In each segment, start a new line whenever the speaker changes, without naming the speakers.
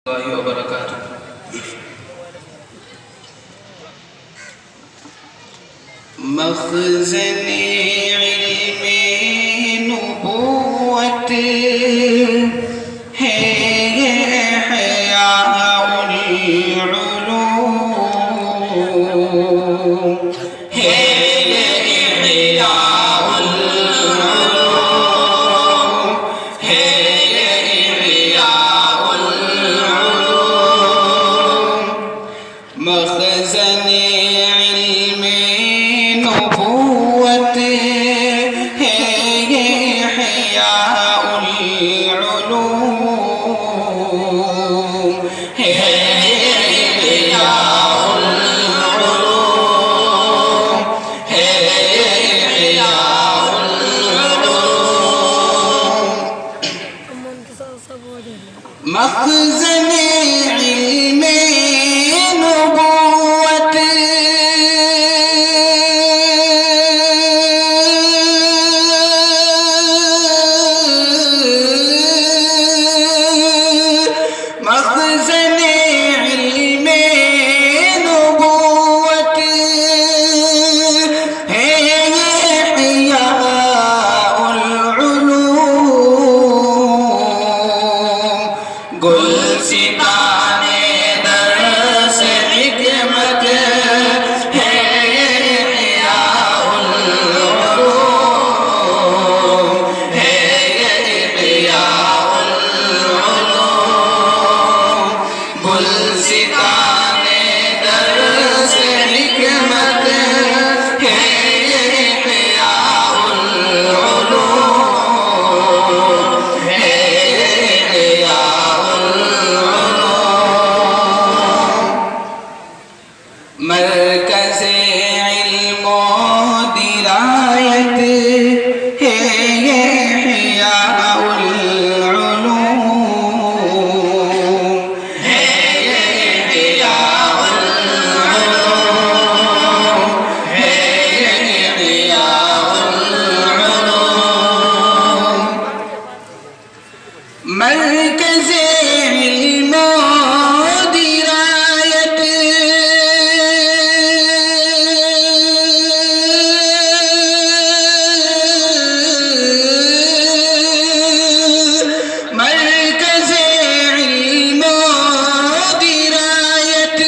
वबरकातुह। मखज़ने इल्मे नुबुव्वत है ये इहयाउल उलूम, है ये इहयाउल उलूम, है ये इहयाउल उलूम। मखज़ने इल्मे नुबुव्वत है ये इहयाउल उलूम, है ये इहयाउल उलूम, है ये इहयाउल उलूम। मखज़ने इल्मे नुबुव्वत मखज़ने इल्मे नुबुव्वत है ये इहयाउल उलूम। गुलसिताने दर्स हिकमत है ये इहयाउल उलूम, है ये इहयाउल उलूम। गुलसिताने दर्स हिकमत है ये इहयाउल उलूम, है ये इहयाउल उलूम। मरकज़े इल्मो दिरायत है ये इहयाउल उलूम, है ये इहयाउल उलूम, है ये इहयाउल उलूम। मरकज़े इल्मो दिरायत मरकज़े इल्मो दिरायत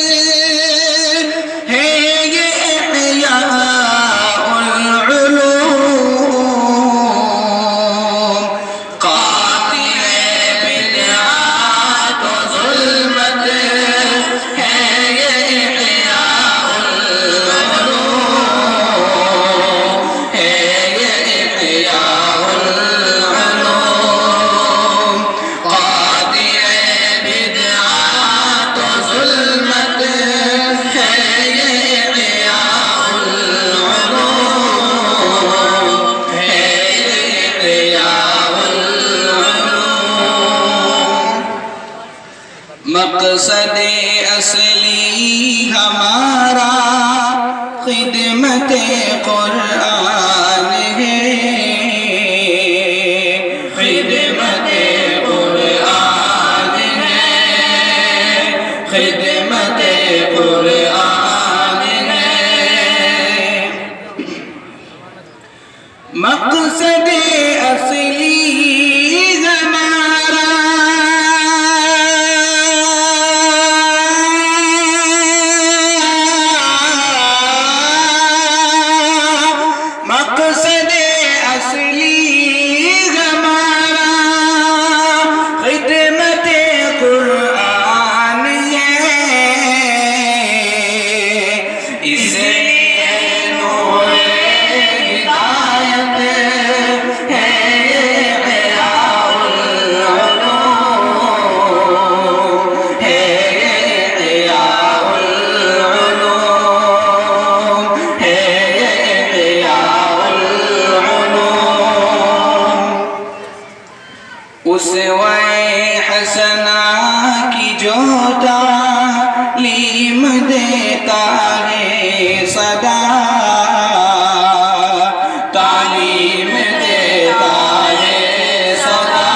है ये इहयाउल उलूम। क़ातिए बिदअत व ज़ुल्मत है ये इहयाउल उलूम, है ये इहयाउल उलूम। क़ातिए बिदअत व ज़ुल्मत है ये इहयाउल उलूम, है ये इहयाउल उलूम। मक़सदे असली हमारा खिदमते क़ुरआन है, खिदमते क़ुरआन है, खिदमते क़ुरआन है। मक़सदे असली हमारा मक़सदे असली हमारा खिदमते क़ुरआन है। इसलिए नूरे हिदायत है ये इहयाउल उलूम, है ये इहयाउल उलूम, है ये इहयाउल उलूम। उसवे हसना की जो तालीम देता है सदा, तालीम देता है सदा,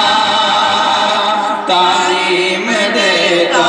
तालीम देता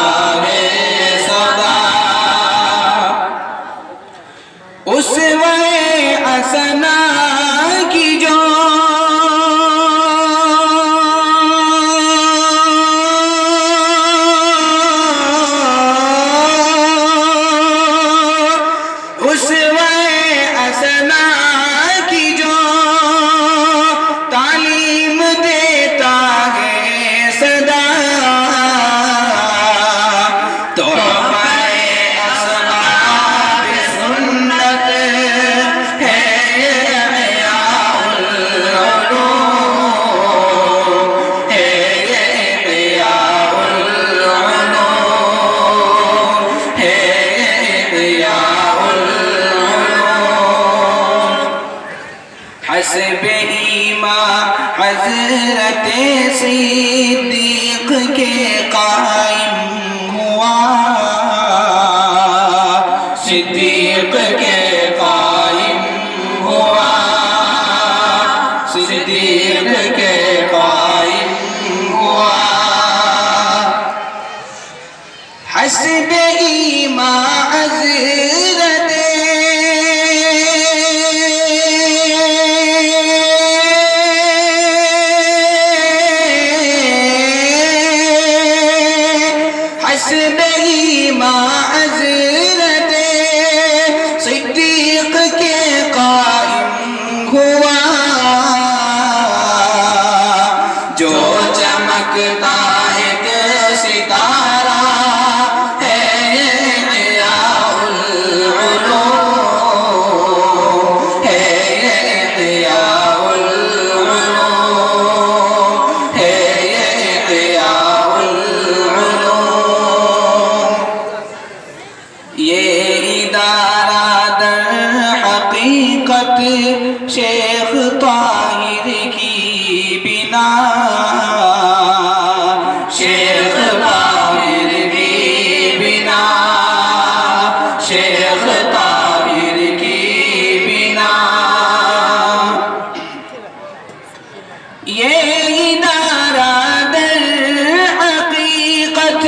हजरत सिद्दीक के कायम हुआ, सिद्दीक के कायम हुआ, सिद्दीक के कायम हुआ। हस्बे ईमान हज़रत हस्बे ईमान हज़रत सिद्दीक के कायम हुआ, जो चमकता एक सितारा शेख ताहिर की बिना, शेख ताहिर की बिना, शेख ताहिर की बिना, ये इदारा दर हकीकत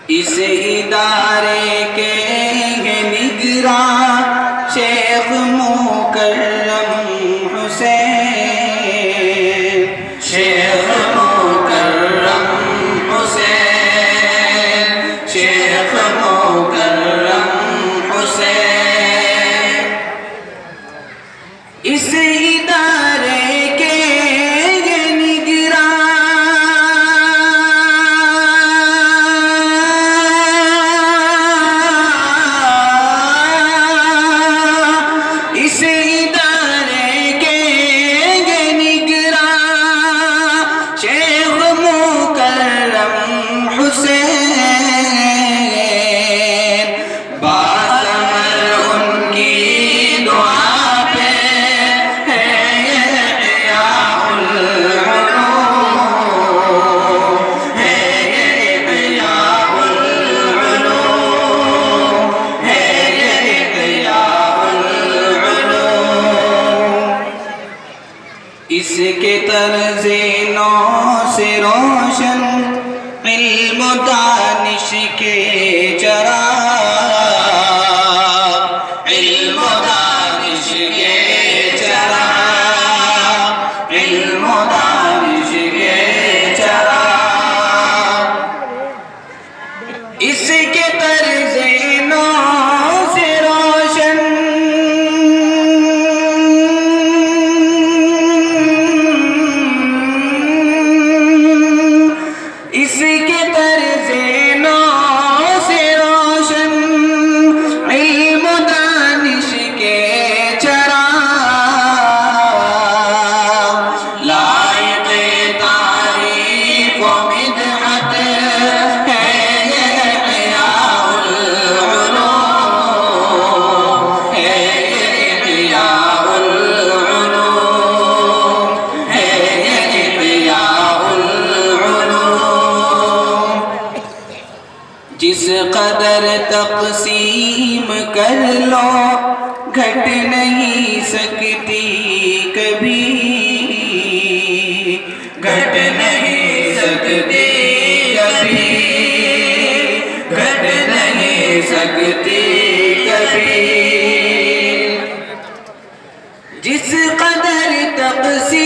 इस इदारे के निगरान शेख मुकर्रम हुसैन, शेख मुकर्रम हुसैन, शेख मुकर्रम हुसैन। इस इदारे के इसके तर्ज़े नौ से रोशन इल्म दानिश के चराग, इल्म दानिश के चराग, इल्म दानिश के चराग। इसके तर्ज़े नौ से रोशन इसके तर्ज़े नौ से रोशन इल्म दानिश के चराग, लायक़ तारीफ़ व मिदहत है ये इह्याउल उलूम, है ये इह्याउल उलूम, है ये इह्याउल उलूम। जिस कदर तक़सीम कर लो घट नहीं सकती कभी, घट नहीं सकती कभी, घट नहीं सकती कभी। जिस कदर तक़सीम